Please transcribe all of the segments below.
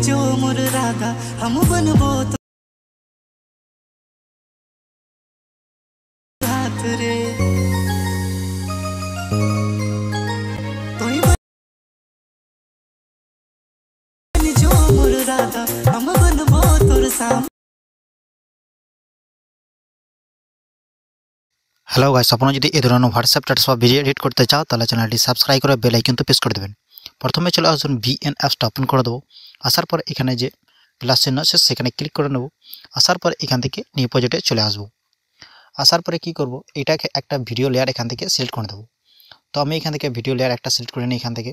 जो मोर राधा हम बनबो तो हाथ रे तोई बन जो मोर राधा हम बनबो तोर साम। हेलो गाइस, आपनो যদি এই ধরনের হোয়াটসঅ্যাপ স্ট্যাটাস বা ভিডিও এডিট করতে চাও তাহলে চ্যানেলটি সাবস্ক্রাইব করে বেল আইকনটি প্রেস করে দিবেন। প্রথমে চলে আসুন ভিএন অ্যাপসটা ওপেন করে দেব। আসার পর এখানে যে প্লাস চিহ্ন আছে সেখানে ক্লিক করে নেব। আসার পর এখান থেকে নিউ প্রজেক্টে চলে আসব। আসার পরে কি করব, এটাকে একটা ভিডিও লেয়ার এখান থেকে সিলেক্ট করে দেব। তো আমি এখান থেকে ভিডিও লেয়ার একটা সিলেক্ট করে নিই এখান থেকে।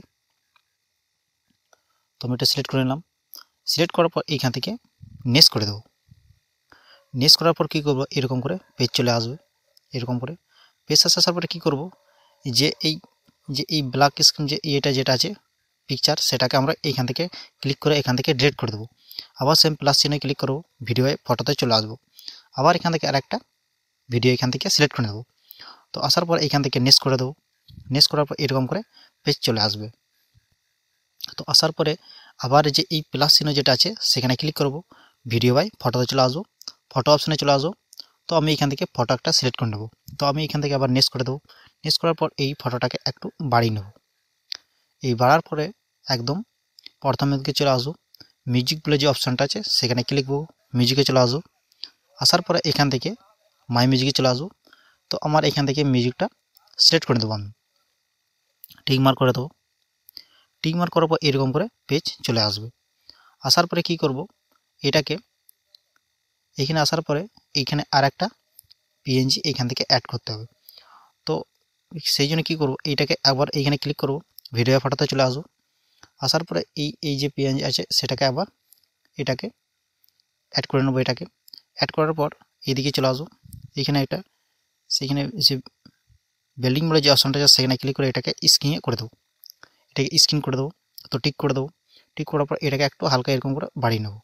তো আমি এটা সিলেক্ট করে নিলাম। সিলেক্ট করার পর এখান থেকে নেক্সট করে দেব। নেক্সট করার পর কি করব, এরকম করে পেজ চলে আসবে। এরকম করে পেজ আসার পরে কি করব, যে এই ব্ল্যাক স্ক্রিন যে এটা যেটা আছে পিকচার, সেটাকে আমরা এইখান থেকে ক্লিক করে এখান থেকে ডিলিট করে দেব। আবার সেম প্লাস চিহ্নে ক্লিক করব, ভিডিও ফটোতে চলে আসবো। আবার এখান থেকে আরেকটা ভিডিও এখান থেকে সিলেক্ট করে নেব। তো আসার পর এখান থেকে নেক্সট করে দেব। নেক্সট করার পর এরকম করে পেজ চলে আসবে। তো আসার পরে আবার যে এই প্লাস চিহ্ন যেটা আছে সেখানে ক্লিক করব, ভিডিও বাই ফটোতে চলে আসবো। ফটো অপশনে চলে আসবো। তো আমি এখান থেকে ফটো একটা সিলেক্ট করে নেব। তো আমি এখান থেকে আবার নেক্সট করে দেবো। নেক্সট করার পর এই ফটোটাকে একটু বাড়িয়ে নেব। এই বাড়ার পরে একদম প্রথমের দিকে চলে আসবো। মিউজিক বলে যে অপশানটা আছে সেখানে ক্লিক করব, মিউজিকে চলে আসবো। আসার পরে এখান থেকে মাই মিউজিকে চলে আসবো। তো আমার এখান থেকে মিউজিকটা সিলেক্ট করে দেবো। আমি টিক মার্ক করে দেবো। টিক মার্ক করার পর এরকম করে পেজ চলে আসবে। আসার পরে কি করব, এটাকে এখানে আসার পরে এইখানে আর একটা পিএনজি এখান থেকে অ্যাড করতে হবে। তো সেই জন্য কী করব, এইটাকে আবার এইখানে ক্লিক করব, ভিডিও ফটোতে চলে আসবো। আসার পরে এই যে পিএনজি আছে সেটাকে আবার এটাকে অ্যাড করে নেবো। এটাকে অ্যাড করার পর এইদিকে চলে আসবো। এইখানে এটা সেখানে যে বিল্ডিং বলে যে অপশনটা আছে সেখানে ক্লিক করে এটাকে স্ক্রিনে করে দেবো। এটাকে স্ক্রিন করে দেবো। তো টিক করে দেবো। টিক করার পর এটাকে একটু হালকা এরকম করে বাড়িয়ে নেবো।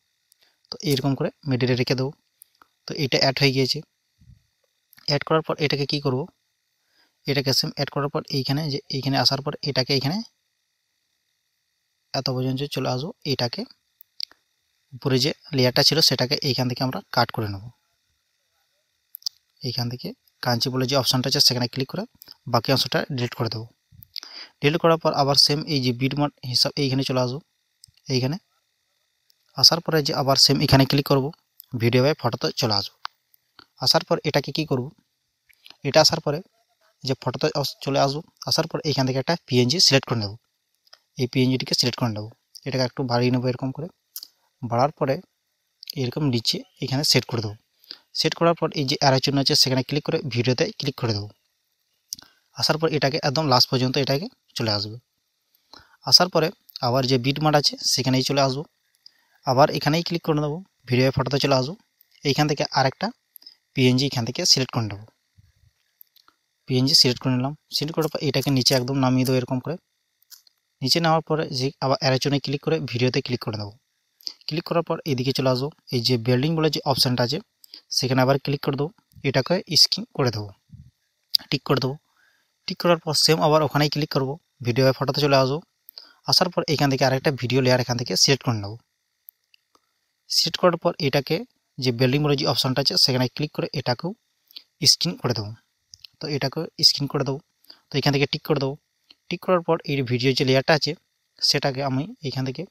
তো এরকম করে মিডিলে রেখে দেবো। তো এটা অ্যাড হয়ে গিয়েছে। অ্যাড করার পর এটাকে কি করব, এটাকে সেম অ্যাড করার পর এইখানে আসার পর এটাকে এখানে এত পর্যন্ত চলে আসবো। এটাকে উপরে যে লেয়ারটা ছিল সেটাকে এইখান থেকে আমরা কাট করে নেব। এইখান থেকে কাঞ্চি বলে যে অপশানটা আছে সেখানে ক্লিক করে বাকি অংশটা ডিলিট করে দেবো। ডিলিট করার পর আবার সেম এই যে বিটমার্ক হিসাব এইখানে চলে আসবো। এইখানে আসার পরে যে আবার সেম এখানে ক্লিক করব, ভিডিও বাই ফটোতে চলে আসবো। আসার পর এটাকে কি করব, এটা আসার পরে যে ফটোতে চলে আসবো। আসার পর এইখান থেকে একটা পিএনজি সিলেক্ট করে নেব। এই পিএনজিটিকে সিলেক্ট করে নেব। এটাকে একটু বাড়িয়ে নেবো এরকম করে। বাড়ার পরে এরকম নিচে এখানে সেট করে দেবো। সেট করার পর এই যে অ্যারো চিহ্ন আছে সেখানে ক্লিক করে ভিডিওতে ক্লিক করে দেবো। আসার পর এটাকে একদম লাস্ট পর্যন্ত এটাকে চলে আসবে। আসার পরে আবার যে বিটমার্ক আছে সেখানেই চলে আসবো। আবার এখানেই ক্লিক করে নেবো, ভিডিও ফটোতে চলে আসবো। এইখান থেকে আরেকটা পিএনজি এখান থেকে সিলেক্ট করে নেব। পিএনজি সিলেক্ট করে নিলাম। সিলেক্ট করার পর এটাকে নিচে একদম নামিয়ে দেবো এরকম করে। নিচে নেওয়ার পরে যে আবার অ্যারো চিহ্নে ক্লিক করে ভিডিওতে ক্লিক করে দেবো। ক্লিক করার পর এদিকে চলে আসবো। এই যে বিল্ডিং বলে যে অপশানটা আছে সেখানে আবার ক্লিক করে দেবো। এটাকে স্ক্রিন করে দেবো, টিক করে দেবো। টিক করার পর সেম আবার ওখানেই ক্লিক করব, ভিডিও ফটোতে চলে আসবো। আসার পর এখান থেকে আরেকটা ভিডিও লেয়ার এখান থেকে সিলেক্ট করে নেব। সিলেক্ট করার পর এটাকে যে বিল্ডিং বলে যে অপশানটা আছে সেখানে ক্লিক করে এটাকেও স্ক্রিন করে দেবো। তো এটাকেও স্ক্রিন করে দেবো। তো এখান থেকে টিক করে দেবো। টিক করার পর এই ভিডিও যে লেয়ারটা আছে সেটাকে আমি এইখান থেকে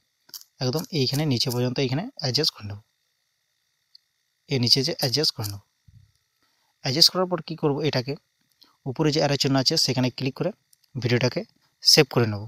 একদম এইখানে নিচে পর্যন্ত এইখানে অ্যাডজাস্ট করে নেব। এর নিচে যে অ্যাডজাস্ট করে নেব। অ্যাডজাস্ট করার পর কী করব, এটাকে উপরে যে অ্যারো চিহ্ন আছে সেখানে ক্লিক করে ভিডিওটাকে সেভ করে নেব।